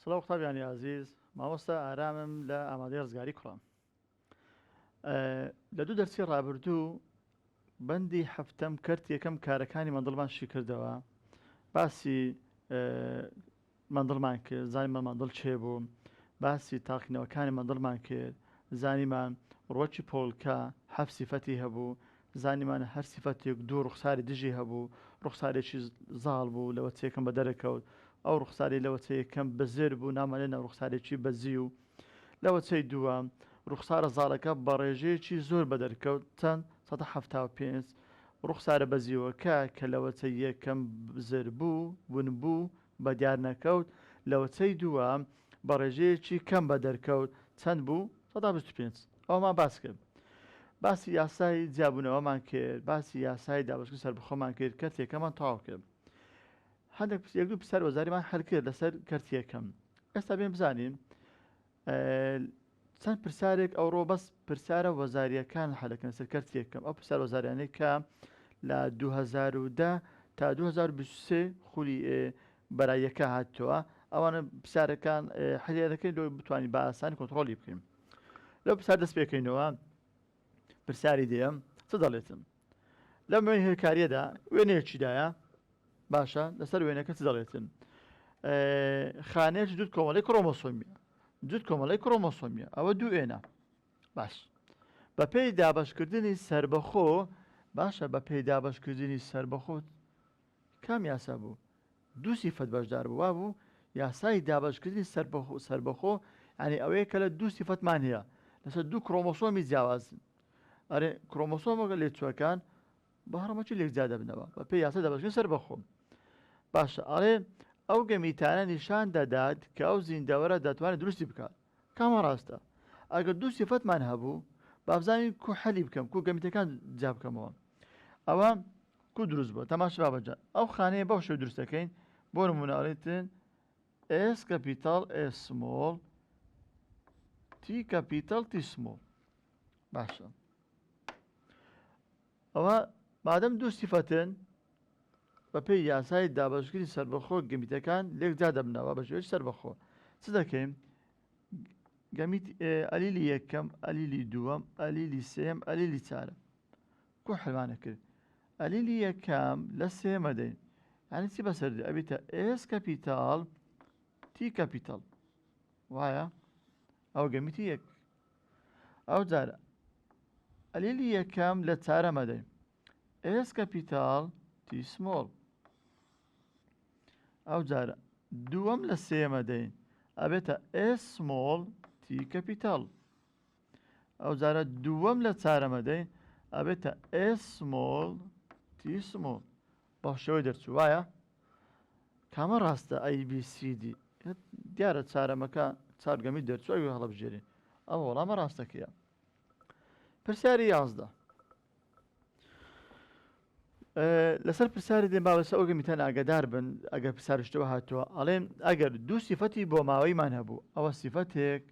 سڵاو قوتابیانی عزیز مامۆستا ئارامم لە ئامادەی ڕزگاری کوڕم. لە دوو دەرسی ڕابردوو بەندی هەفتەم کەرت یەکەم کارەکانی مندڵمانشی کردەوە، باسی مندڵمان کرد، زانیمان مندڵ چێ بوو، باسی تاقینەوەکانی مندڵمان کرد، زانیمان ڕۆکی پۆلکە هەفت سیفەتی هەبوو، زانیمان هەر سیفەتێک دوو ڕوخساری دژی هەبوو، ڕوخسارێکی زاڵ بوو لەوە چێکم بە دەرەکەوت، ئەو ڕوخساری لەوە چەیەکەم بەزێر بوو نامەلێنە ڕوخسارێکی بەزی و لەوە چەی دووەم ڕوخسارە زاڵەکە بە ڕێژەیەکی زۆر بە دەرکەوت چەند 1975 ڕوخسارە بەزیوەکە کە لەوە چەی یەکەم بزر بوو ونبوو بە دیار نەکەوت لەوە چەی دووەم بە ڕێژەیەکی کەم بە دەرکەوت چەند بوو 1925 ئەومان باس کرد. باسی یاسای جیابوونەوەمان کرد، باسی یاسای دابشکردنی سەربەخۆمان کرد، کەرتێکەمان تەواو کرد. هەندێک یەک دوو پرسیار وەزاریمان هەڵ کرد لەسەر کەرتیەکەم. ئێستا بێن بزانین چەند پرسیارێک ئەوڕۆ بەس پرسیارە وەزاریەکان هەڵەکەن لەسەر کەرتیەکەم. ئەو پرسیار وەزاریانەی کە لە 2010 تا 2023 خولی بەراییەکە هاتووە، ئەوانە پرسیارەکان حلێنەکەی لۆ بتوانین بە ئاسانی کۆنتڕۆلی بکەین. لەو پرسیار دەست پێکەینەوە. پرسیاری دێم چ دەڵێتم لەم وێنەی هێرکاریەدا وێنەیەکیدایە، باشە لەسەر وێنەکە چ دەڵێتن؟ خانەیەکی دوو کۆمەڵی کڕۆمۆسۆمیە، دوو کۆمەڵی کڕۆمۆسۆمیە، ئەوە دوو وێنە. باش بە پێی دابشکردنی سربەخۆ، باشە بە پێی دابشکردنی سربەخۆ کام یاسا بوو؟ دوو سیفەت بەشدار بوو، وا بوو یاسای دابشکردنی سربەخۆ، یعنی ئەوەیە کە لە دوو سیفەتمان هەیە لەسەر دوو کڕۆمۆسۆمی جیاوازن. ئەرێ کڕۆمۆسۆمەکە لێچووەکان بە هەڕەمەکی لێکجا دەبنەوە بە پێی یاسای دابشکردنی سەربەخۆ. باشە ئەڵێ ئەو گەمیتانە نیشان دەدات کە ئەو زیندەوەرە دەتوانێت دروستی بکات. کامە ڕاستە؟ ئەگەر دوو سیفەتمان هەبوو بابزانین کو حەلی بکەم، کو گەمیتەکان جا بکەمەوە. ئەوە کو دروست بووە تەماشا بابەجان. ئەو خانەیە بەو شێوە دروست دەکەین. بۆ نمونەڵێتن S کەپیتاڵ S سمۆڵ T کەپیتاڵ T سمۆڵ. باشە ئەوە مادەم دوو سیفەتن بە پێی یاسای دابشکردنی سەربەخۆ گەمیتەکان لێکجا دەبنەوە بە شێوەیەکی سەربەخۆ. چ دەکەین؟ گەمیت ئەلیلی یەکەم، ئەلیلی دووەم، ئەلیلی سێم، ئەلیلی چارەم کو حەلوانە کرد. ئەلیلی یەکەم لە سێمە دەین، یعنی چی بەسەردێ؟ ئەبێتە S کەپیتاڵ T کەپیتاڵ، وایە؟ ئەو گەمیتی یەک. ئەو جارە ئەلیلی یەکەم لە چارەمە دەین، S کەپیتاڵ T سمۆڵ. ئەو جارە دووەم لە سێمە دەین، ئەبێتە S سمۆڵ T کەپیتاڵ. ئەو جارە دووەم لە چارەمە دەین، ئەبێتە S سمۆڵ T سمۆڵ. باو شێوەی دەرچوو، وایە؟ کامە ڕاستە ABCD دیارە چارەمەکە چار گەمیت دەرچوو ئەوی هەڵەبژێرین. ئەمە وەڵامە ڕاستەکەیە. پرسیاری 11 لەسەر پرسیاری دێن باوەسە ئەو گەمیتان ئاگادار بن ئەگەر پرسیارشتەوە هاتووە. ئەڵێن ئەگەر دوو سیفەتی بۆ ماوەیمان هەبوو، ئەوە سیفەتێک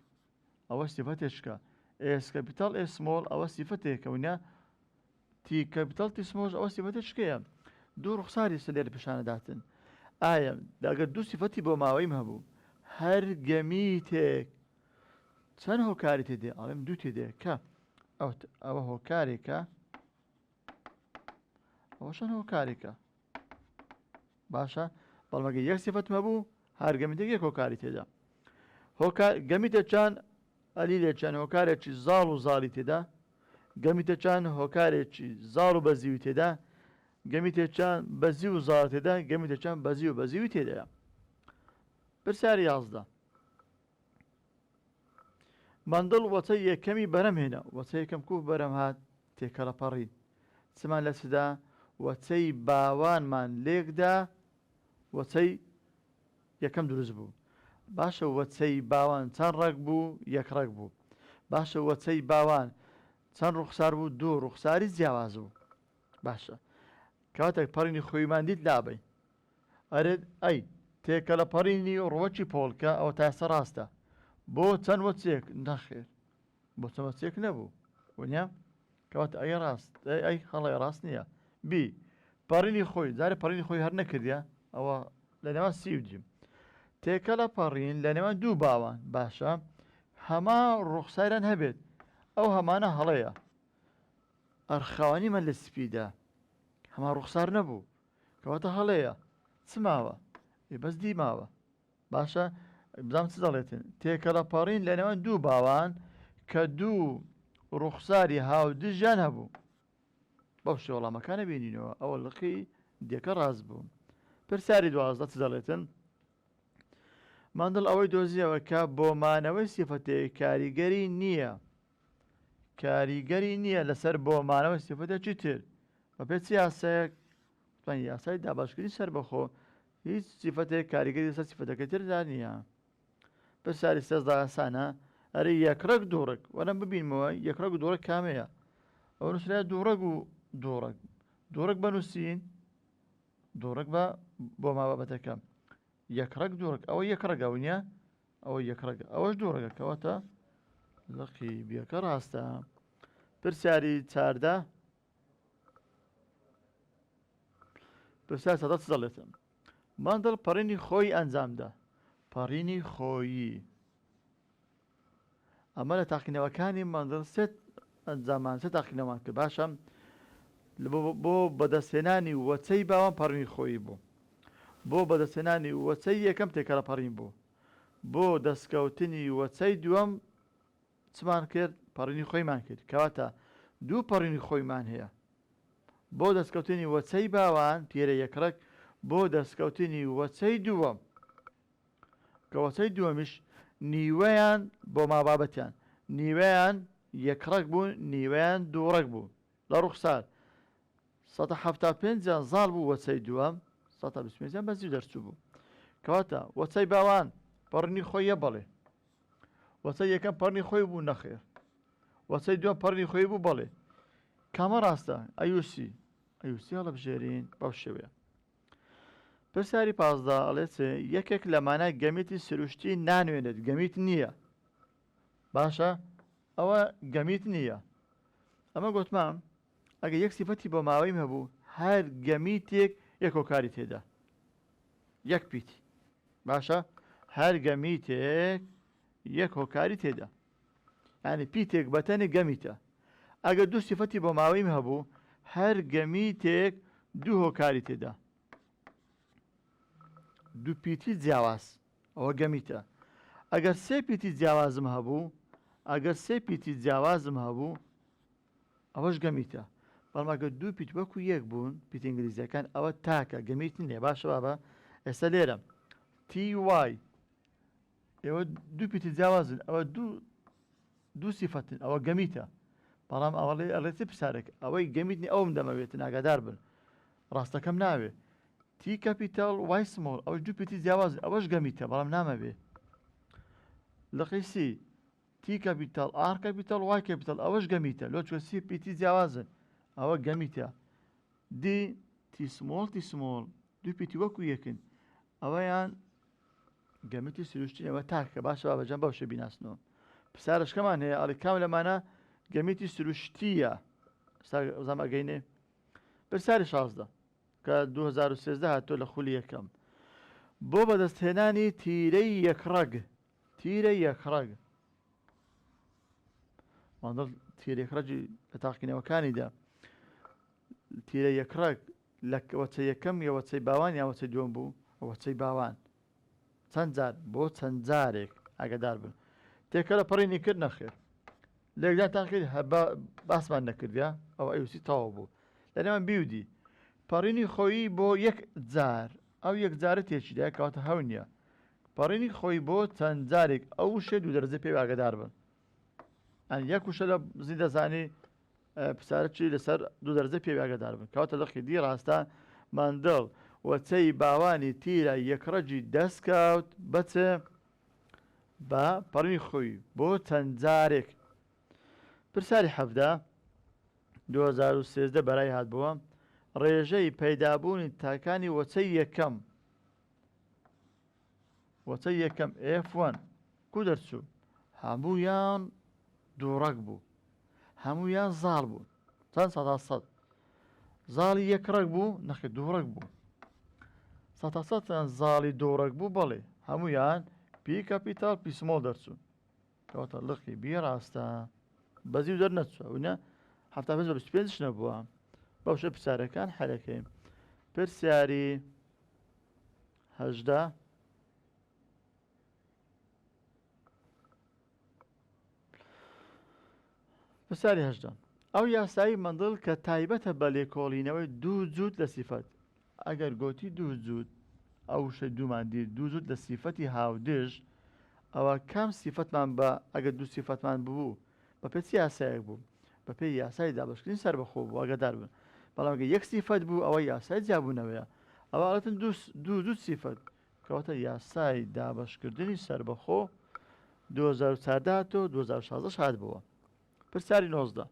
ئەوە سیفەتێشکە S کەپیتاڵ S سمۆڵ، ئەوە سیفەتێکەونە T کەپیتاڵ T سمۆڵ، ئەوە سیفەتێشکەیە. دوو ڕوخساری لێرە پیشانەداتن. ئایا ئەگەر دوو سیفەتی بۆ ماوەیم هەبوو هەر گەمیتێک چەند هۆکاری تێدێ؟ ئەڵێم دوو تێدێ کە ئەوە هۆکارێکە، ئەوەشان هۆکارێکە. باشە بەڵمەگە یەک سیفەتمە بوو هەر گەمیتێک یەک هۆکاری تێدا. گەمیتێکیان ئەلیلێکیان هۆکارێکی زاڵ و زاڵی تێدا، گەمیتێکیان هۆکارێکی زاڵ و بەزیوی تێدا، گەمیتێکیان بەزی و زاڵ تێدا، گەمیتێکیان بەزی و بەزیوی تێدایە. پرسیاری 11 مندڵ وەچەی یەکەمی بەرەم هێنا، وەچەی یەکەم کو بەرەم هات تێکەڵەپەڕین چمان لە چدا؟ وەچەی باوانمان لێکدا، وەچەی یەکەم دروست بوو. باشە وەچەی باوان چەند ڕەگ بوو؟ یەک ڕەگ بوو. باشە وەچەی باوان چەند ڕوخسار بوو؟ دوو ڕوخساری جیاواز بوو. باشە کاتێک پەڕینی خۆیمان دیت لابەی ئەرێت ئەی تێکەلەپەڕینی ڕۆکی پۆڵکە ئەوە تاسە ڕاستە بۆ چەند وەچێک؟ نەخێر بۆ چەند وەچێک نەبوو، وەنیا کەواتە ئەی ڕاست ئەی هەڵی ڕاست نییە. پەڕینی خۆی جارێ پەڕینی خۆی هەر نەکردە، ئەوە لە نێوان سی و دیم. تێکە لە پەڕین لە نێوان دوو باوان باشە هەمان ڕوخساران هەبێت ئەو هەمانە هەڵەیە ئەرخاوانی من لە سپیدا هەمان ڕوخسار نەبوو کەواتە هەڵەیە چ ماوە بەس دی ماوە باشە بزانام چ دەڵێتن تێکە لە پەڕین لە نێوان دوو باوان کە دوو ڕوخساری هاودژیان هەبوو بەو شێوەڵامەکانە بینینەوە ئەوە لقی دیەکە ڕاست بوو پرسیاری دوازدە چ دەڵێتن ماندڵ ئەوەی دۆزیەوە کە بۆمانەوەی سیفەتەیە کاریگەری نییە لەسەر بۆمانەوەی سیفەتێکی تر بە پێچ یاسایەک یاسای داباشکردنی سەر بەخۆ هیچ سیفەتێک کاریگەری لەسەر سیفەتەکە تردا نییە پرسیاری سێزدە ئاسانە ئەرێ یەکڕەک دووڕک وەرە ببینمەوە یەکڕەک و دووڕک کامەیە ئەو نووسرای دووڕەک و دووڕک بنووسین دووڕک بە بۆما بابەتەکە یەکڕەک دووڕک ئەوە یەکڕەگە نیە ئەوە یەکڕەگە ئەوەش دووڕەکە کەواتە لەقی بیەکە ڕاستە پرسیاری چاردە پرسیار سەدە چ دەڵێتم ماندڵ پەڕینی خۆی ئەنجامدا پەڕینی خۆیی ئەمە لە تاقینەوەکانی ماندڵ سێت ئەنجامان سێ تاقینەوەمان کرد باشە بۆ بەدەستهێنانی وەچەی باوان پەڕینی خۆی بوو بۆ بەدەستهێنانی وەچەی یەکەم تێکە لە پەڕین بوو بۆ دەستکەوتنی وەچەی دووەم چمان کرد پەڕینی خۆیمان کرد کەواتە دوو پەڕینی خۆیمان هەیە بۆ دەستکەوتنی وەچەی باوان پێرە یەکڕەک بۆ دەستکەوتنی وەچەی دووەم کە وەچەی دووەمیش نیوەیان بۆ مابابەتیان نیوەیان یەکڕەک بوون نیوەیان دووڕەک بوو لە ڕوخسار 175 زاڵ بوو وەچەی دووەم 125 بەزی دەرچوو بوو کەواتە وەچەی باوان پەڕنی خۆیە بەڵێ وەچەی یەکەم پەڕنی خۆی بوو نەخێر وەچەی دووەم پەڕنی خۆی بوو بەڵێ کامە ڕاستە ئەیوسی هەڵە بژێرین بەو شێوەیە پرسیاری پازدە ئەڵێ یەکێک لەمانە گەمیتی سروشتی نانوێنێت گەمیت نییە باشە ئەوە گەمیت نییە ئەمە گوتمان ئەگە یەک سیفەتی بۆ ماوەیم هەبوو هەر گەمیتێک یەک هۆکاری تێدا یەک پیتی باشە هەر گەمیتێک یەک هۆکاری تێدا یعنی پیتێک بەتەنێ گەمیتە ئەگە دوو سیفەتی بۆ ماوەیم هەبوو هەر گەمیتێک دوو هۆکاری تێدا دوو پیتی جیاواز ئەوە گەمیتە ئەگەر سێ پیتی جیاوازم هەبوو ئەوەش گەمیتە بەڵام ئەگەر دوو پیت وەکو یەک بوون پیت ئینگلیزیەکان ئەوە تاکە گەمیت نییە باشە بابە ئێستا لێرە تی وای ئێوە دوو پیتی جیاوازن ئەوە دوو سیفەتن ئەوە گەمیتە بەڵام ئەڵێتی پرسیارێک ئەوەی گەمیت نیە ئەوم دەمەوێت ئاگادار بن ڕاستەکەم ناوێ تی کەپیتال وای سمۆڵ ئەوەش دوو پیتی جیاوازن ئەوەش گەمیتە بەڵام نامەوێ لە قیسی تی کەپیتال ئار کەپیتال وای کەپیتال ئەوەش گەمیتە لۆ چوە سی پیتی جیاوازن ئەوە گەمیتە دی تی سمۆڵ دوو پیتی وەکو یەکن ئەوەیان گەمیتی سروشتین ئەوە تاکە باشە بابەجان بەو شێ بیناسنەوە پرسیارەشکەمان هەیە ئەڵێ کام لەمانە گەمیتی سروشتیە زەم ئەگەینێ پرسیاری 16 کە 2013 هاتۆ لە خولی یەکەم بۆ بەدەستهێنانی تیرەی یەکڕەگ ماندڵ تیرە یەکڕەجی لە تاقینەوەکانیدا تیرە یەکڕەگ لە وەچەی یەکەم یا وەچەی باوان یا وەچەی دووەم بوو وەچەی باوان چەند جار بۆ چەند جارێک ئاگادار بن تێکە لە پەڕینی کرد نەخێر لێکدان کرد باسمان نەکردیا ئەو ئەوسی تەواو بوو لە نێوان بیودی پەڕینی خۆی بۆ یەک جار ئەو یەک جارە تێکیدا کەواتە هەو نییە پەڕینی خۆی بۆ چەند جارێک ئەو شێ دوو دەرەجە پێی ئاگادار بن ئەن یەک وشە لە زی دەزانی پرسیارەکی لەسەر دوو دەرەجە پێی ئاگادار بن کەواتە لە خیدی ڕاستە ماندڵ وەچەی باوانی تیرە یەکڕەجی دەستکەوت بەچێ بە پەڕینی خۆی بۆ چەند جارێک پرسیاری 17 2013 بەرای هاتبووە ڕێژەی پەیدابوونی تاکانی وەچەی یەکەم F1 کو دەرچوو هەموویان دووڕەک بوو هەموویان زاڵ بوو چەند سەدا سەد زاڵی یەکڕەک بوو نەخێ دووڕەک بوو سەتان زاڵی دۆڕک بوو بەڵێ هەمویان پی کەپیتال پی سمۆڵ دەرچوون کەواتە لقی بی ڕاستە بەزی و دەرنەچووە ونە 25 نەبووە بەو شە پرسیارەکان حەلەکەین پرسیاری 18 پرسیاری 18 ئەو یاسایی مندڵ کە تایبەتە بە لێکۆڵینەوەی دوو جووت لە سیفەت ئەگەر گوتی دوو جووت ئەو شە دوومان دی دوو جووت لە سیفەتی هاودژ ئەوە کام سیفەتمان بە ئەگەر دوو سیفەتمان ببوو بە پێ چ یاسایەک بوو بە پێی یاسای دابشکردنی سەربەخۆ بوو ئەگەدار بن بەڵام ئەگەر یەک سیفەت بوو ئەوە یاسای جیابوونەوەیە ئەوە ئەڵێتن دوو جووت سیفەت کەواتە یاسای دابشکردنی سەربەخۆ 2014 و 2016 هات بووە پرسیاری 19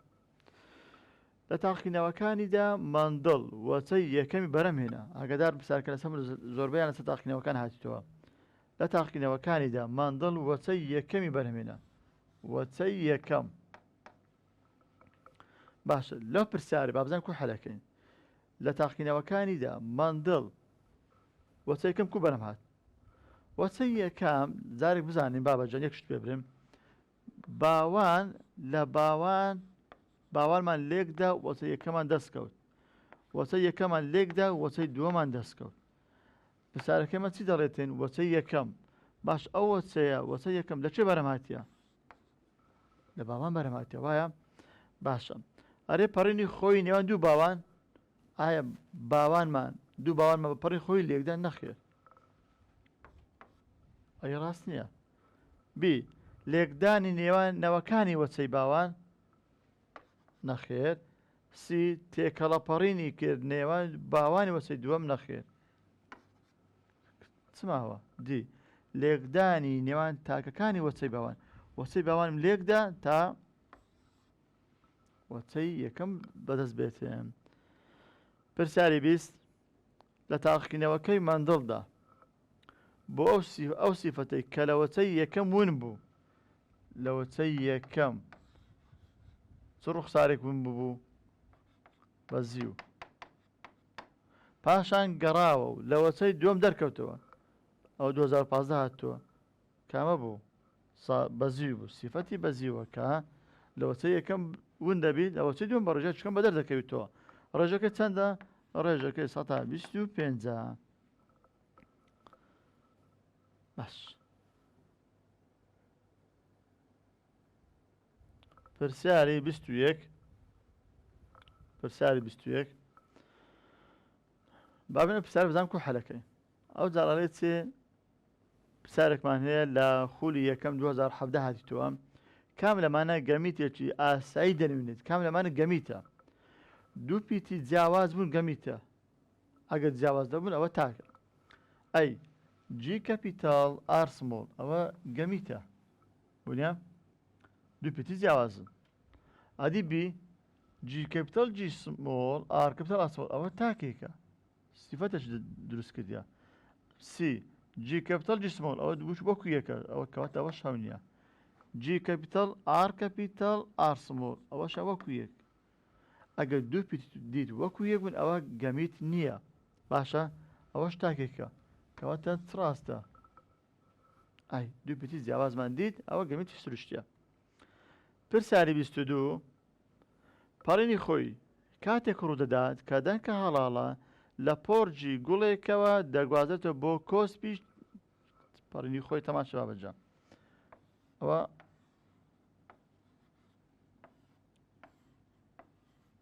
لە تاقینەوەکانیدا مندڵ وەچەی یەکەمی بەرەمهێنا ئاگادار پرسیارکە لەسەر زۆربەیان لەسەر تاقینەوەکان هاتیتەوە لە تاقینەوەکانیدا مندڵ وەچەی یەکەمی بەرهمهێنا وەچەی یەکەم باشە لەو پرسیارە بابزان کو حەلەکەین لە تاقینەوەکانیدا مندڵ وەچەی یەکەم کو بەرەم هات وەچەی یەکەم جارێک بزانین بابەجان یەک شت پێ برم باوان لە باوانمان لێکدا وەچەی یەکەمان دەستکەوت وەچەی یەکەمان لێکدا وەچەی دووەمان دەستکەوت پرسیارەکەمە چی دەڵێتین وەچەی یەکەم باش ئەو وەچەیە وەچەی یەکەم لە چێ بەرەمهاتیە لە باوان بەرەمهاتیە وایە باشە ئەرێ پەڕینی خۆی نێوان دوو باوان ئایا باوانمان دوو باوانمان بە پەڕی خۆی لێکدا نەخێر ئەی ڕاست نییە بی لێکدانی نێوان نەوەکانی وەچەی باوان نەخێر سی تێکەڵەپەڕینی کرد نێوان باوانی وەچەی دووەم نەخێر چماوە دی لێکدانی نێوان تاکەکانی وەچەی باوان وەچەی باوانم لێکدا تا وەچەی یەکەم بەدەست بێتێن پرسیاری 20 لە تاقینەوەکەی مندڵدا بۆ ئەو سیفەتەی کە لە وەچەی یەکەم ون بوو لە وەچەی یەکەم چ ڕوخسارێک ون بوو بەزیو پاشان گەڕاوە و لە وەچەی دووەم دەرکەوتەوە ئەو 2015 هاتووە کامە بوو بەزیو بوو سیفەتی بەزیوە کە لە وەچەی یەکەم ون دەبیت لە وەچەی دووەم بە ڕێژە چکەم بە دەردەکەویتەوە ڕێژەکە چەندە ڕێژەکەی 125 باش پرسیاری 21 بابنە پرسیار بزانم کو حەلەکەی ئەو جاڵەڵێت چێ پرسیارێکمان هەیە لە خولی یەکەم 2017 هاتیتەوە کام لەمانە گەمیتێکی ئاسایی دەنوێنێت کام لەمانە گەمیتە دوو پیتی جیاواز بوون گەمیتە ئەگەر جیاواز دەبوون ئەوە تاکە ئەی جی کەپیتاڵ ئار سمۆڵ ئەوە گەمیتە بوونە دوو پیتی جیاوازن ئەدی بی جی کەپیتاڵ جی سمۆڵ ئار کەپیتاڵ ئار سمۆڵ ئەوە تاکێکە سیفەتەش دروست کردیە سی جی کەپیتاڵ جی سمۆڵ ئەوە دووش وەکو یەکە ئەوە کەواتە ئەوە شەو نییە جی کەپیتاڵ ئار سمۆڵ ئەوەش وەکو یەک ئەگەر دوو پیت دیت وەکو یەک بوون ئەوە گەمیت نییە باشە ئەوەش تاکێکە کەواتە ڕاستە ئای دوو پیتی جیاوازمان دیت ئەوە گەمیتی سروشتیە پرسیاری 22 پەڕینی خۆی کاتێک ڕوودەدات کە دەنکە هەڵاڵە لە پۆرجی گوڵێکەوە دەگوازێتەوە بۆ کۆسپی پەڕینی خۆی تەماشا بابەجا ئەوە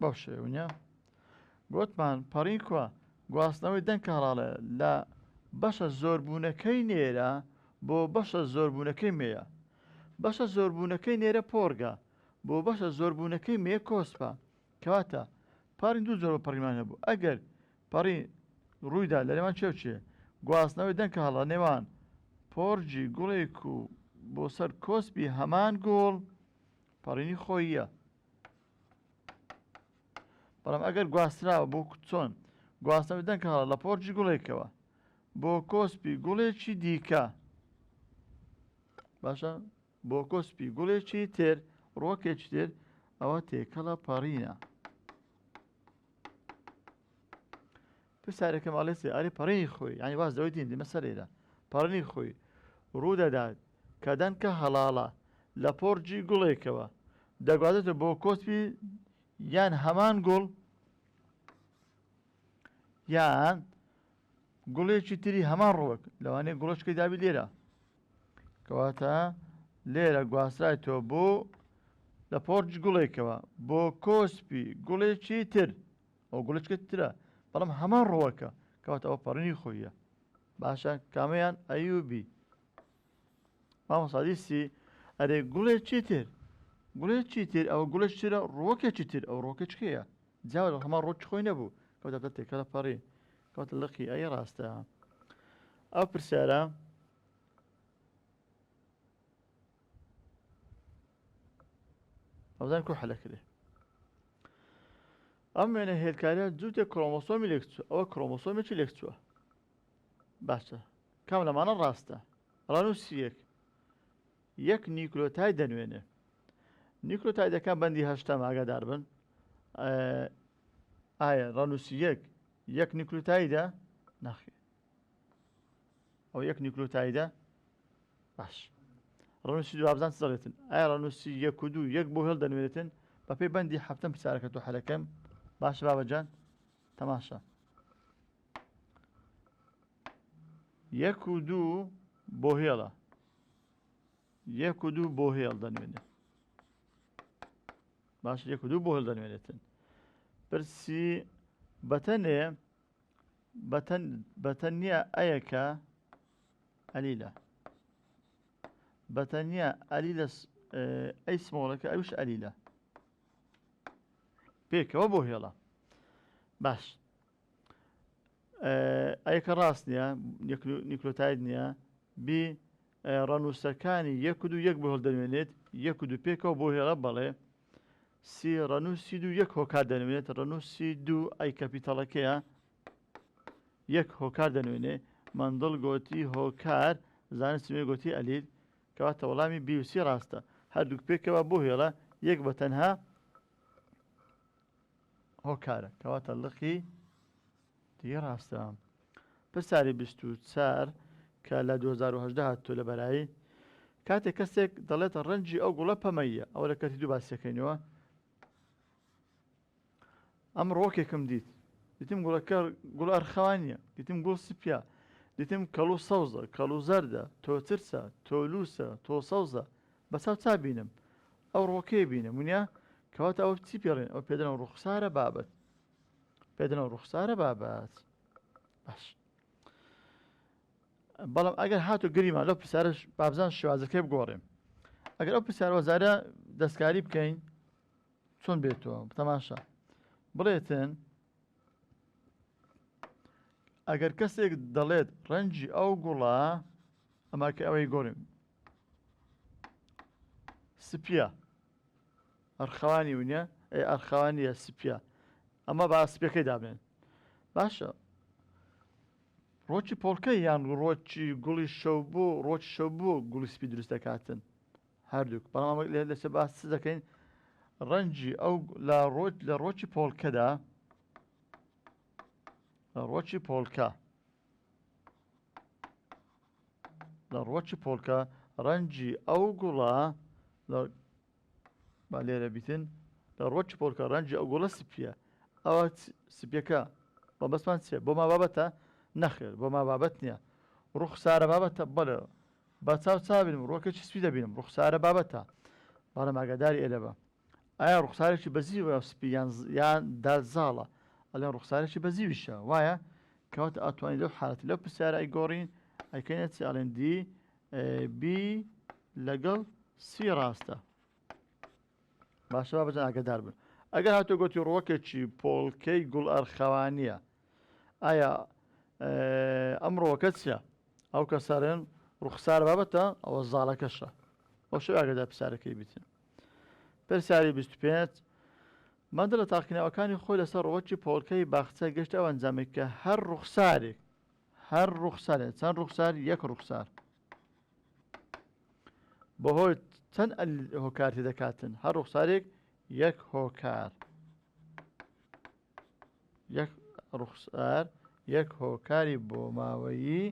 بەو شێوەیە گوتمان پەڕین کووە گواستنەوەی دەنکە هەڵاڵە لە بەشە زۆربوونەکەی نێرە بۆ بەشە زۆربوونەکەی مێیە بەشە زۆربوونەکەی نێرە پۆرگە بۆ بەشە زۆربوونەکەی مێ کۆسپە کەواتە پارین دوو زۆر پەڕیمان هەبوو ئەگەر پەڕی ڕوویدا لە لێوان چێ گواستنەوەی دەنکە هەڵە نێوان پۆرجی گوڵێک و بۆ سەر کۆسپی هەمان گوڵ پەڕینی خۆیە بەڵام ئەگەر گواستراوە بۆ چۆن گواستنەوەی دەنکە هەڵە لە پۆرجی گوڵێکەوە بۆ کۆسپی گوڵێکی دیکە باشە بۆ کۆسپی گوڵێکی تر ڕۆکێکی تر ئەوە تێکەڵە پەڕینە پرسیارەکەم ئاڵێسی ئەری پەڕی خۆی ینی واز دەوەی دین دیمە سەرێرە پەڕنی خۆی ڕوودەدات کە دەنکە هەڵاڵە لە پۆرجی گوڵێکەوە دەگوازێتە بۆ کۆسپی یان هەمان گوڵ یان گوڵێکی تری هەمان ڕۆک لەوانەیە گوڵەشکی دابی لێرە کەواتە لێرە گواسترایەوە بۆ لە پۆرج گوڵێکەوە بۆ کۆسپی گوڵێکی تر ئەو گوڵچکە ترە بەڵام هەمان ڕۆوەکە کەواتە ئەوە پەڕنی خۆیە باشە کامەیان ئەیوبی مامۆسادیسی ئەرێ گوڵێکی تر گوڵێکی تر ئەوە گوڵش ترە ڕۆکێکی تر ئەو ڕۆکەچکەیە جاوە هەمان ڕۆک خۆی نەبوو کەواتە تێکە لە پەڕی کەواتە لەقی ئەی ڕاستە ئەو پرسیارە ئەوزان کو حەلە کرێ ئەم وێنە هێلکاریە جووتێک کڕۆمۆسۆمی لێک چووە ئەوە کڕۆمۆسۆمێکی لێک چووە باشە کام لەمانە ڕاستە ڕانووسیەک یەک نیکلۆتای دەنوێنێ نیکلۆتایدەکان بەندی هەشتا ئاگادار بن ئایا ڕانووسیەک یەک نیکلۆتایدا ناخێ ئەو یەک نیکلۆتایدا باش ڕانووسی دوابزان دەڵێتن ئایا ڕانووسی یەک و دوو یەک بۆ هێڵ دەنوێتن بە پێی بەندی هەفتەم پرسیارەکە تۆ حەلەکەم باش بابەجان تەماشا یەک و دوو بۆ هێڵە یەک و دوو بۆ هێڵ دەنوێنێت باش یەک و دوو بۆ هێڵ دەنوێنێتن پرسی بەتەنێ بەتەنیا ئەیەکە ئەلیلە بەتەنیا ئەلیلە ئەی سمۆڵەکە ئەوش ئەلیلە پێکەوە بۆ هێڵە باش ئەیەکە ڕاست نییە نیکلۆتاید نییە بی ڕەنووسەکانی یەک و دوو یەک بۆ هێڵ دەنوێنێت یەک و دوو پێکەوە بۆ هێڵە بەڵێ سی ڕەنووسی دوو یەک هۆکار دەنوێنێت ڕەنووسی دوو ئەی کەپیتەڵەکەیە یەک هۆکار دەنوێنێ مندڵ گۆتی هۆکار زانستمێ گۆتی ئەلیل کەواتە وەڵامی بی و سی ڕاستە هەردووک پێکەوە بۆ هێڵە یەک بە تەنها هۆکارە کەواتە لقی دی ڕاستە پرسیاری 24 کە لە 2010 هاتووە لە بەرایی کاتێک کەسێک دەڵێتە ڕەنجی ئەو گوڵە پەمەیە ئەوە لە کەتی دوو باسیەکەینەوە ئەم ڕۆکێکم دیتم گوڵەکە گوڵ ئەرخەوانیە دیتم گوڵ سپیا دیتم کەڵو سەوزە کەڵو زەردە تۆ ترسە تۆ لووسە تۆ سەوزە بەساو چا بینم ئەو ڕۆکەی بینم ونیا کەواتە ئەو چی پێڕێن ئەو پێدەنەوە ڕوخسارە بابەت پێدەنەوە ڕوخسارە بابەت باش بەڵام ئەگەر هاتو گریمان لەو پرسیارە بابزان شێوازەکەی بگۆڕێم ئەگەر ئەو پرسیارە وەزارە دەستکاری بکەین چۆن بێتەوە تەماشا بڵێتن ئەگەر کەسێک دەڵێت ڕەنجی ئەو گوڵە ئەماکە ئەوەی گۆڕیم سپیە ئەرخەوانی ونیە ئەرخەوانیە سپیە ئەمە با سپیەکەی دابنێن باشە ڕۆکی پۆڵکەی یان ڕۆکی گوڵی شەو بۆ ڕۆکی شەو بۆ گوڵی سپی دروست دەکاتن هەردووک بەڵام لەسەر باس دەکەین ڕەنجی ئەو لە ڕۆکی پۆڵکەدا لە ڕۆکی پۆڵکە لە ڕۆکی پۆڵکە ڕەنجی ئەو گوڵە با لێرە بیتن لە ڕۆکی پۆڵکە ڕەنجی ئەو گوڵە سپیە ئەوە سپیەکە بە بەسمان چێ بۆ ما بابەتە نەخێر بۆ ما بابەت نییە ڕوخسارە بابەتە بەڵێ بە چاو چابینم ڕۆکێکی سپی دەبینم ڕوخسارە بابەتە بەڵام ئاگاداری ئێلە بە ئایا ڕوخسارێکی بەزیوە سپی یان دازاڵە ئەلێن ڕوخسارێکی بەزیویشە وایە کەواتە ئەتوانین لەو حالەتی لەو پرسیارە ئەیگۆڕین ئەیکەینێت چی ئەڵێن دی بی لەگەڵ سی ڕاستە باشە بابەجان ئاگادار بن ئەگەر هاتووە گوتی ڕۆکێکی پۆڵکەی گوڵ ئەرخەوانیە ئایا ئەم ڕۆکە چیە ئەو کەسەرێن ڕوخسار بابەتە ئەوە زاڵەکەشە بۆ شێ ئاگادار پرسیارەکەی بیتن پرسیاری 25 مادە لە تاقینەوەکانی خۆی لەسەر ڕۆکی پۆڵکەی باخچە گەشت ئەو ئەنجامێک کە هەر ڕوخسارێک هەر ڕوخسارێک چەند ڕوخسار یەک ڕوخسار بەهۆی چەند هۆکارتی دەکاتن هەر ڕوخسارێک یەک هۆکار یەک ڕوخسار یەک هۆکاری بۆ ماوەیی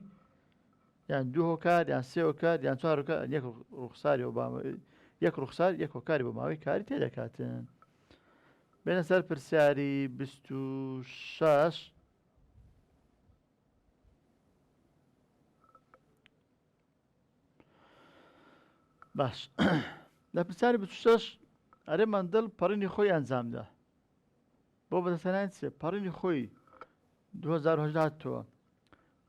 یان دوو هۆکار یان سێ هۆکار یان چوار هۆکار یەک ڕوخساری یەک ڕوخسار یەک هۆکاری بۆ ماوەی کاری تێدەکاتن. بێنە سەر پرسیاری 26. باش لە پرسیاری 26 ئەرێ مەندڵ پەڕینی خۆی ئەنجامدا بۆ بەدەستهێنانی چێ پەڕینی خۆی 2010 هاتووە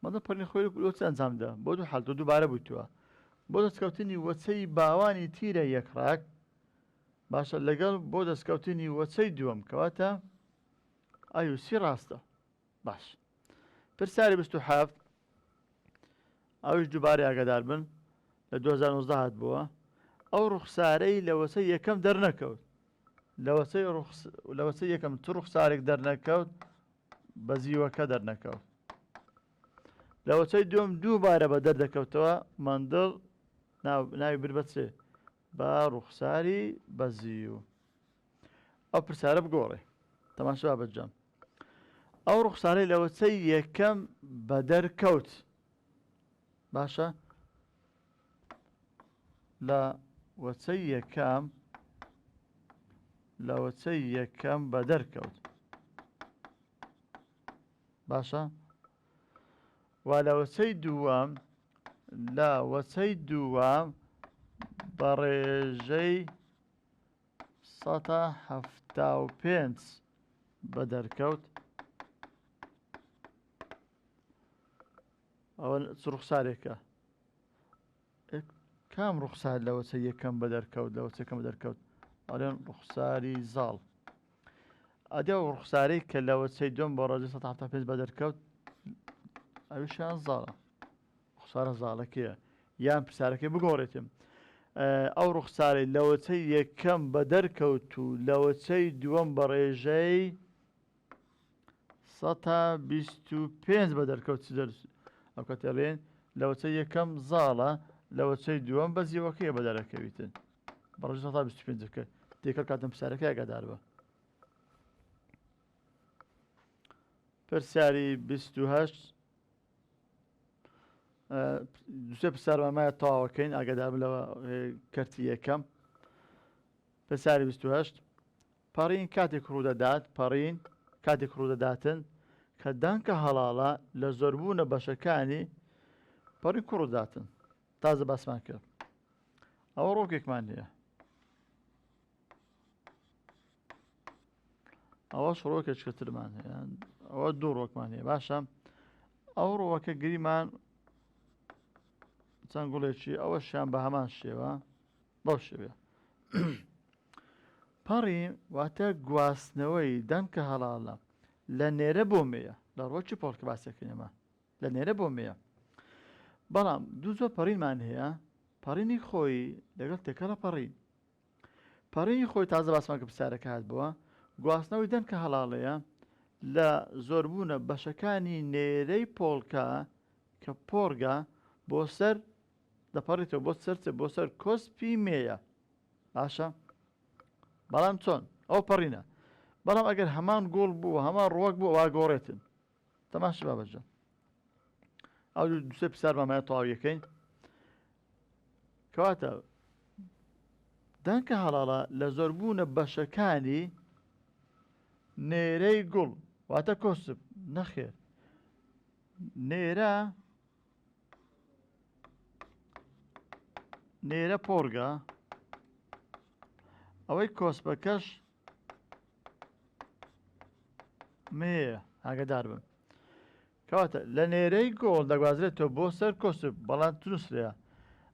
مەندڵ پەڕینی خۆی لۆچ ئەنجامدا بۆ دوو حاڵەتەوە دووبارە بوویتووە بۆ دەستکەوتنی وەچەی باوانی تیرە یەکڕاک باشە لەگەڵ بۆ دەستکەوتنی وەچەی دووەم کەواتە ئایوسی ڕاستە. باش پرسیاری 27 ئەوش دووبارە ئاگادار بن لە 2019 هات بووە ئەو ڕوخسارەی لە وەچەی یەکەم دەرنەکەوت لە وەچەی یەکەم چ ڕوخسارێک دەرنەکەوت بە زیوەکە دەرنەکەوت لە وەچەی دووەم دووبارە بە دەردەکەوتەوە مەندڵ ناوی بر بە چێ بە ڕوخساری بەزیو. ئەو پرسیارە بگۆڕێ تەماشا بەجام ئەو ڕوخسارەی لە وەچەی یەکەم بە دەرکەوت باشە لە وەچەی یەکەم بە دەرکەوت باشە وا لە وەچەی دووەم بە ڕێژەی 175 بە دەرکەوت ئەوە چ ڕوخسارێکە کام ڕوخسار لە وەچەی یەکەم بە دەرکەوت لە وەچەی یەکەم بە دەرکەوت ئەڵێن ڕوخساری زاڵ ئەدێ و ڕوخسارەی کە لە وەچەی دووەم بە ڕێژەی 175 بە دەرکەوت ئەویشیان زاڵە ڕوخسارە زاڵەکەیە یان پرسیارەکەی بگۆڕێتم ئەو ڕوخسارەی لە وەچەی یەکەم بە دەرکەوت و لە وەچەی دووەم بە ڕێژەی 125 بە دەرکەوت ئەو کەتەڵێن لە وەچەی یەکەم زاڵە لە وەچەی دووەم بە زیوەکەیە بە دەرەکەویتن بە ڕێژەی 125 دیکە کاتم پرسیارەکەی ئاگادار بە. پرسیاری 28 دوسێ پرسیارمانمایە تەواوەکەین ئاگادار بن لەوە کەرتی یەکەم. پرسیاری 28 پەڕین کاتێک ڕوودەداتن کە دانکە هەڵاڵە لە زۆربوونە بەشەکانی پەڕین ڕووداتن تازە باسمان کرد ئەوە ڕۆکێکمان هەیە ئەوەش ڕۆکێکترمان هەیە ئەوە دوو ڕۆکمان هەیە باشە ئەو ڕۆوەکە گریمان چەند گوڵێکی ئەوەشیان بە هەمان شێوە بەو شێوەیە پەڕی واتە گواستنەوەی دەنکە هەڵاڵە لە نێرە بۆ مێیە لە ڕۆکی پۆڵکە باسەکەینەمە لە نێرە بۆ مێیە بەڵام دوو زۆر پەڕینمان هەیە پەڕینی خۆی لەگەڵ تێکەڵە پەڕینی خۆی تازە باسمان کە پرسیارەکە هات بووە گواستنەوەی دەنکە هەڵاڵەیە لە زۆربوونە بەشەکانی نێرەی پۆڵکە کە پۆرگە بۆ سەر دەپەڕێتەوە بۆ سەر کۆسپی مێیە باشە بەڵام چۆن ئەو پەڕینە بەڵام ئەگەر هەمان گوڵ بوو هەمان ڕۆک بوو وا گۆڕێتن تەماشا بابەجە ئەو دوسێ پرسیارمانمایە تەواویەکەین کەواتە دەنکە هەڵاڵە لە زۆربوونە بەشەکانی نێرەی گوڵ واتە کۆسپ نەخێر نێرە پۆرگە ئەوەی کۆسپەکەش مێیە ئاگادار بن کەواتە لە نێرەی گۆڵ دەگوازرێتەوە بۆ سەر کۆسپ بەڵام تونووسرەیە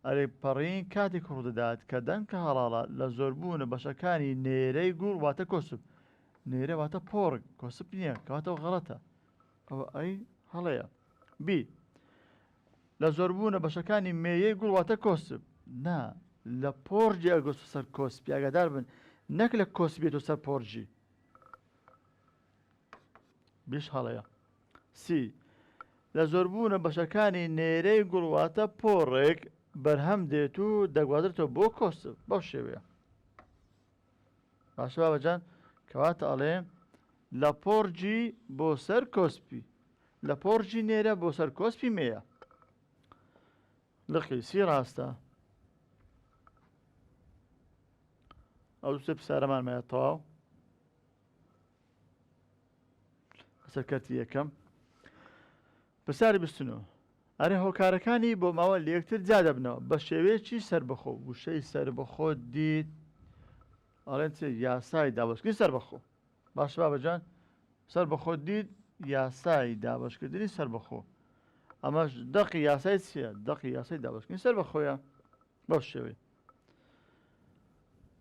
ئەرێ پەڕین کاتێک ڕوودەدات کە دەنکە هەڵاڵە لە زۆربوونە بەشەکانی نێرەی گوڵ واتە کۆسپ نێرە واتە پۆرگ کۆسپ نییە کەواتەوە غەڵەتە ئەوە ئەی هەڵەیە بی لە زۆربوونە بەشەکانی مێیەی گوڵ واتە کۆسپ نا لە پۆرجی ئەگۆست سەر کۆسپی ئاگادار بن نەک لە کۆسپێت و سەر پۆرجی بیش هەڵەیە سی لە زۆربوونە بەشەکانی نێرەی گوڵ واتە پۆڕێک بەرهەم دێت و دەگوازرێتەوە بۆ کۆسپ بەو شێوەیە باشە بابەجان کەواتە ئەڵێ لە پۆرجی بۆ سەر کۆسپی لە پۆرجی نێرە بۆ سەر کۆسپی مێیە لقی سی ڕاستە ئەو دووسێ پرسیارەمانمایە تەواو سەرکەرتی یەکەم پرسیاری بیستنەوە ئەرێ هۆکارەکانی بۆ ماوە لە یەکتر جا دەبنەوە بە شێوەیەکی سەربەخۆ وشەی سەربەخۆ دیت ئەڵێن چ یاسای دابەشکردنی سەربەخۆ باش بابەجان سەربەخۆ دیت یاسای دابەشکردنی سەربەخۆ ئەمەش دەقی یاسای چییە دەقی یاسای دابەشکردنی سەربەخۆیە بەو شێوەیە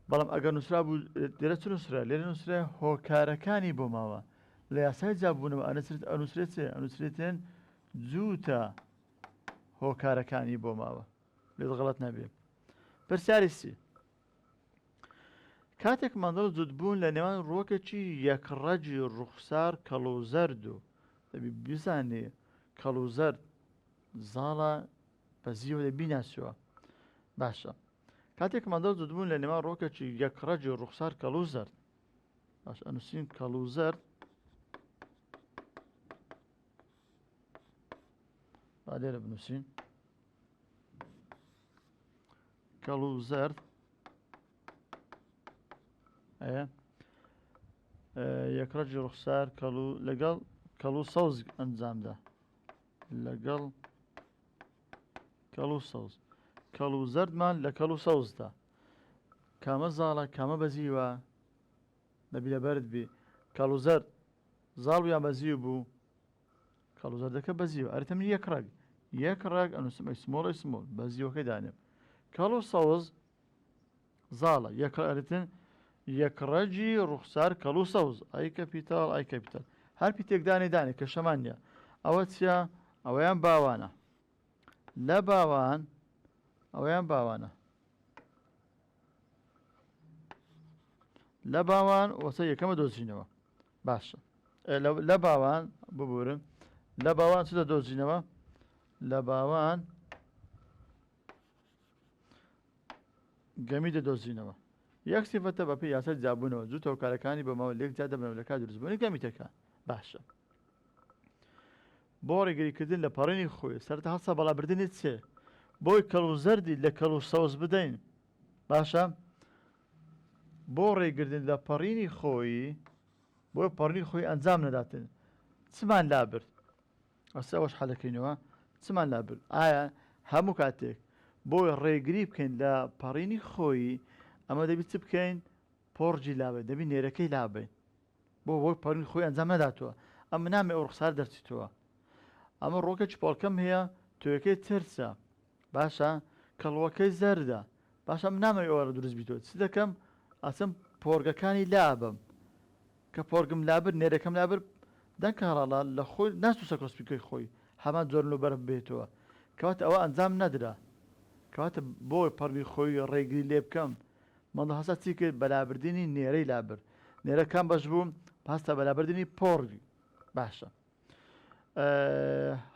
بەڵام ئەگەر نووسرا بوو لێرە چ نووسرا لێرە نووسرا هۆکارەکانی بۆ ماوە لە یاسای جابوونەوە ئەنووسرێت چێ ئەنووسرێتێن جووتە هۆکارەکانی بۆ ماوە لێت غەڵەت نەبێ پرسیاری سی کاتێک مندڵ جوتبوون لە نێوان ڕۆکێکی یەکڕەجی ڕوخسار کەڵوزەرد و دەبی بزانێ کەڵوزەرد زاڵە بەزیوە دەبیناسیوە باشە کاتێک مندڵ جوتبوون لە نێوان ڕۆکێکی یەکڕەجی ڕوخسار کەڵوزەرد باش ئەنووسین کەڵوزەرد با لێرە بنووسین کەڵوزەرد ئەیە یەکڕەجی ڕوخسار لەگەڵ کەڵوو سەوز ئەنجامدا لەگەڵ کەڵوو سەوز کەڵوو زەردمان لە کەڵوو سەوزدا کامە زاڵە کامە بەزیوە دەبی لەبەرت بێ کەڵوو زەرد زاڵ یان بەزیو بوو کەڵوو زەردەکە بەزیوە ئەرتە من یەک ڕێک ئەنووسم ئەیسمۆڵ ئەیسمۆڵ بەزیوەکەی دانێم کەڵوو سەوز زاڵە ئەرتن یەکڕەجی ڕوخسار کەڵوو سەوز ئای کەپیتاڵ ئای کەپیتاڵ هەر پیتێک دانێ کە شەمان نییە ئەوە چییە ئەوەیان باوانە لە باوان ئەوەیان باوانە لە باوان وەسە یەکەمە دۆزینەوە باشە لە باوان ببورن لە باوان چ دەدۆزینەوە لە باوان گەمی دەدۆزینەوە یەک سیفەتە بەپێی یاسا جابوونەوە جووتە هۆکارەکانی بە ماوە لێک جا دەبنەوە لە کات دروستبوونی گەمیتەکان باشە بۆ ڕێگریکردن لە پەڕێنی خۆی سەرتا هەڵسە بەڵابردنی چێ بۆی کەڵوو زەردی لە کەڵوو سەوز بدەین باشە بۆ ڕێگردن لە پەڕینی خۆی بۆی پەڕنی خۆی ئەنجام نەداتن چمان لابرد ئەستا ئەوەش حەلەکەینەوە چمان لابرد ئایا هەموو کاتێک بۆی ڕێگری بکەین لە پەڕینی خۆی ئەمە دەبی چ بکەین پۆرجی لابێت دەبی نێرەکەی لابین بۆ بۆی پەڕنی خۆی ئەنجام نەداتەوە ئەمە نامێ ئەو ڕخسار دەرچیتەوە ئەمە ڕۆکە پۆڵکەم هەیە توێەکەی ترسە باشە کەڵوەکەی زەردە باشە من نامەوێت ئەوە دروست بیتەوە چ دەکەم ئەچم پۆرگەکانی لابم کە پۆرگم لابر نێرەکەم لابر دەنکەڕەڵا لە خۆی ناسووسە کۆسپیکەی خۆی هەمان جۆر و بەرم بێتەوە کەواتە ئەوە ئەنجام نەدرا کەواتە بۆی پەڕی خۆی ڕێگری لێ بکەم مەڵە هەسا چی کرد بەلابردنی نێرەی لابر نێرەکان بەش بووم پاستا بەلابردنی پۆڕی باشە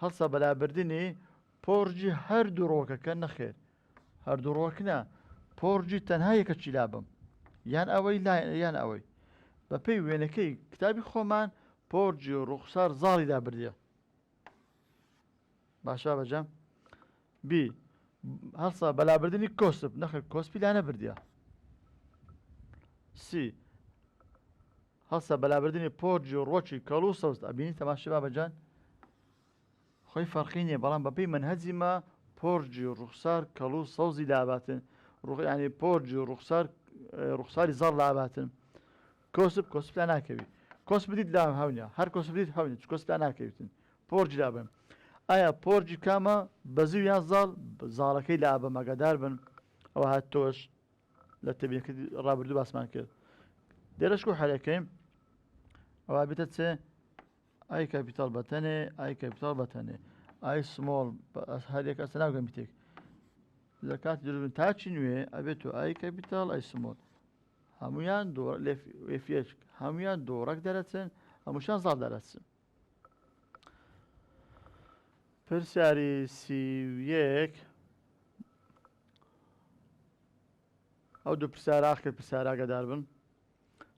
هەڵسە بەلابردنی پۆرجی هەردوو ڕۆکەکە نەخێر هەردوو ڕۆکنە پۆرجی تەنها یەکەچی لابم یان ئەوەی یان ئەوەی بەپێی وێنەکەی کتابی خۆمان پۆرجی و ڕوخسار زاڵی لابردیە باشە بەجەم بی هەڵسە بەلابردنی کۆسپ نەخێر کۆسپی لا نەبردیە سی هەڵسە بەلابردنی پۆرجی و ڕۆکی کەڵوو سەوز ئەبینی تەماشا بابەجان خۆی فەرقی نییە بەڵام بەپێی منهەجیمە پۆرجی و ڕوخسار کەڵوو سەوزی لاباتن ینی پۆرجی و ڕوخساری زاڵ لاباتن کۆسپ لا ناکەوی کۆسپ بدیت لا هەونیە هەر کۆسپ بدیت هەونی کۆسپ لا ناکەویتن پۆرجی لابن ئایا پۆرجی کامە بەزیو یان زاڵ زاڵەکەی لابە مەگەدار بن ئەوە هات تۆش لە تەبیەکە ڕابردوو باسمان کرد دێرەشکۆ حەلەکەیم ئەوە بێتە چێ ئای کاپیتاڵ بەتەنێ ئای کاپیتاڵ بەتەنێ ئای سمۆڵ هەرێک ئەسە ناو گەمیتێک لە کاتی دروستبوون تاچی نوێ ئەبێت و ئای کاپیتاڵ ئای سمۆڵ هەمویان لێفێک هەمویان دۆڕەک دەرەچن هەمووشان زاڵ دەرەچن پرسیاری سیویەک ئەو دوو پرسیار ئاخر پرسیار ئاگادار بن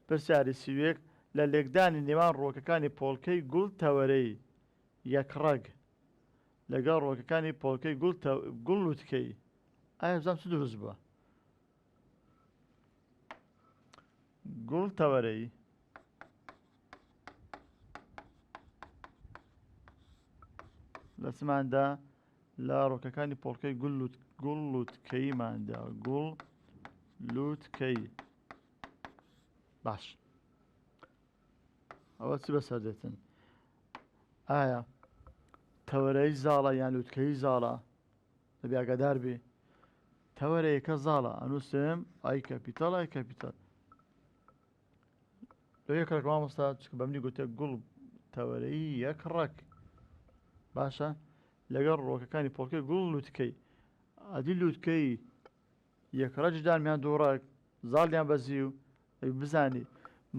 پرسیاری سیویەک لە لێکدانی نێوان ڕۆکەکانی پۆڵکەی گوڵ تەوەرەی یەکڕەگ لەگەڵ ڕۆکەکانی پۆڵکەی گوڵ و تکەی ئایا بزانام چ دروست بووە گوڵ تەوەرەی لە چماندا لە ڕۆکەکانی پۆڵکەی گوڵ و تکەیماندا گوڵ و تکەی باش ئەوە چی بەسەر دێتن ئایا تەوەرەی زاڵە یان لووتکەی زاڵە دەبێ ئاگادار بێ تەوەرەیەکە زاڵە ئەنووسم ئای کەپیتاڵ ئای کەپیتاڵ لە یەک ڕێک مامۆستا چکە بەمنی گوتە گوڵ تەوەرەی یەک ڕەک باشە لەگەڵ ڕۆکەکانی پۆڵکەی گوڵ لووتکەی ئەدی لووتکەی یەکڕەجدانمیان دوو ڕەک زاڵیان بەزی و بزانی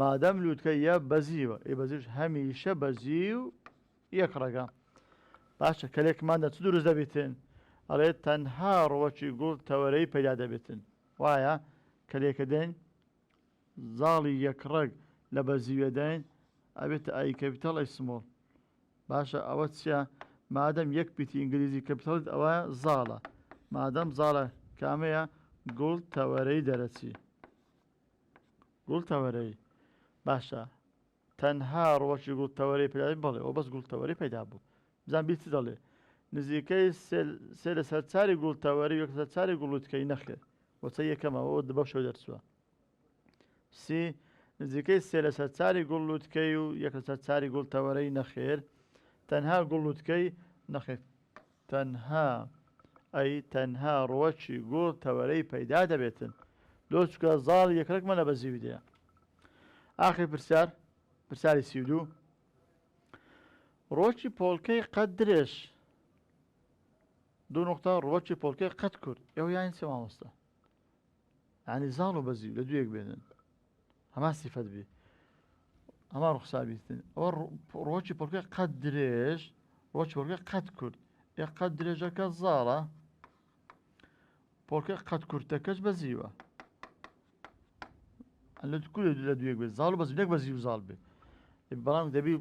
مادەم لووتکە یە بەزیوە ئێ بەزیش هەمیشە بەزی و یەک ڕەگە باشە کەلێکماندا چ دروست دەبێتن ئەڵێ تەنها ڕۆکی گوڵ تەوەرەی پەیدا دەبێتن وایە کەلێکە دێن زاڵی یەکڕەگ لە بەزیوە دێن ئەبێتە ئای کەپیتاڵ ئەی سمۆڵ باشە ئەوە چیە مادەم یەک پیتی ئینگلیزی کەپیتاڵیت ئەوە زاڵە مادەم زاڵە کامەیە گوڵ تەوەرەی دەرەچی گوڵ تەوەرەی باشە تەنها ڕۆکی گوڵ تەوەرەی پەیدا بڵێ ئەو بەس گوڵ تەوەرەی پەیدا بوو بزان بیت دەڵێ نزیکەی سێ لە سەرچاری گوڵ تەوەرەی یەک سەرچاری گوڵ وتکەی نەخێر وەچە یەکەمەوە بەو شێوە دەرچووە سی نزیکەی سێ لە سەرچاری گوڵ وتکەی و یەک لە سەرچاری گوڵ تەوەرەی نەخێر تەنها گوڵ وتکەی نەخێر تەنها ڕۆکی گوڵ تەوەرەی پەیدا دەبێتن لۆ چکە زاڵ یەکڕەکمە لە بەزیوی دەیە ئاخر پرسیاری 32 ڕۆکی پۆڵکەی قەت درێژ دوو نقطە ڕۆکی پۆڵکەی قەت کورد ئێوە یانی چێ مامۆستا یعنی زاڵ و بەزیو لە دوویەک بێنن هەمان سیفەت بێ هەمان ڕوخسار بیتن ئەوە ڕۆکی پۆڵکەی قەت درێژ ڕۆکی پۆڵکەی قەت کورد ئێ قەت درێژەکە زاڵە پۆڵکەی قەت کورتەکەش بەزیوە لە دوویەک بێت زاڵ و بەزیو نەک بەزی و زاڵ بێت بەڵام دەبی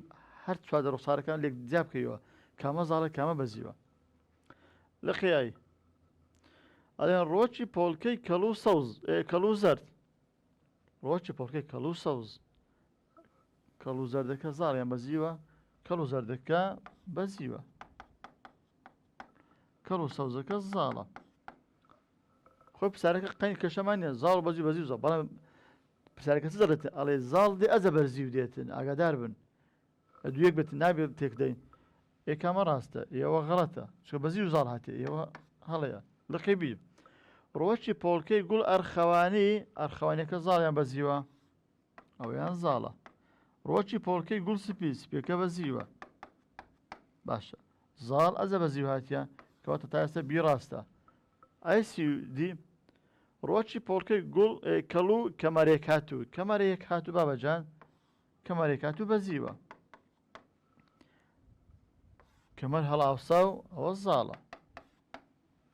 هەر چوادە ڕوخسارەکان لێک جیا بکەیەوە کامە زاڵە کامە بەزیوە لە خێایی ئەڵێن ڕۆکی پۆڵکەی کەڵ و زەرد ڕۆکی پۆڵکەی کەڵ و سەوز کەڵ و زەردەکە زاڵیان بەزیوە کەڵ و زەردەکە بەزیوە کەڵ و سەوزەکە زاڵە خۆی پرسیارەکە قەین کەشەمان نیە زاڵ و بەزی و زاڵ بەڵام پرسیارەکە چ دەڵێتن ئەڵێ زاڵ دێ ئەزە بەرزیو دێتن ئاگادار بن لە دوویەک بێتن نابێت تێک دەین ئێکامە ڕاستە ئێوە غەڵەتە چکە بەزی و زاڵ هاتێ ئێوە هەڵەیە لەقی بیر ڕۆکی پۆڵکەی گوڵ ئەرخەوانیەکە زاڵیان بەزیوە ئەویان زاڵە ڕۆکی پۆڵکەی گوڵ سپیەکە بەزیوە باشە زاڵ ئەزە بەزیو هاتیە کەواتە تا ئێستا بیڕاستە ئایسیدی ڕۆکی پۆڵکەی گوڵ کەڵ و کەمەرێک هاتوو بابەجان کەمەرێک هاتوو بەزیوە کەمەر هەڵاوسا و ئەوە زاڵە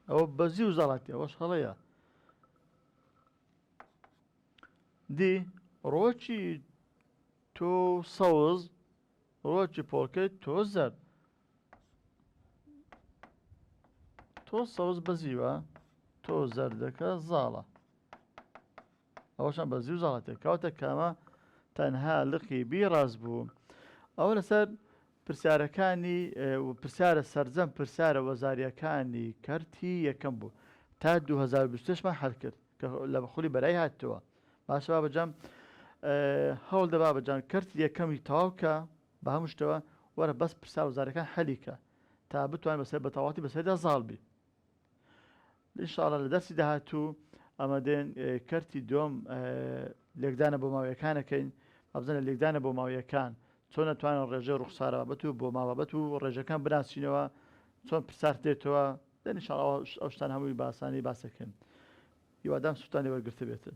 ئەوە بەزی و زاڵاتی ئەوەش هەڵەیە دی ڕۆکی تۆ سەوز ڕۆکی پۆڵکەی تۆ زەرد تۆ سەوز بەزیوە تۆ زەردەکە زاڵە ئەوەشان بەزی و زاڵاتێک کەواتە کامە تەنها لقی بیڕاست بوو ئەوە لەسەر پرسیارەکانی پرسیارە سەرجەم پرسیارە وەزاریەکانی کەرتی یەکەم بوو تا 2023مان حەل کرد کە لە بەخولی بەرای هاتووە باشە بابەجان هەوڵ دە بابەجان کەرتی یەکەمی تەواوکە بە هەموو شتەوە وەرە بەس پرسیار وەزاریەکان حەلیکە تا بتوان بەسەر بەتەواتی بەسەردا زاڵ بی ئینشاڵڵا لە دەرسی داهاتوو ئەمە دێن کەرتی دووەم لێکدانە بۆ ماوەیەکانەکەین ئەبزانە لێکدانە بۆ ماوەیەکان چۆن نەتوانن ڕێژەی ڕوخسارە بابەت و بۆ مابەت و ڕێژەکان بناسیینەوە چۆن پرسیار دێتەوە دێن ئینشاڵڵا ئەو شتان هەمووی باسانی باسەکەن هیوادام سوتانی وەرگرتە بێتن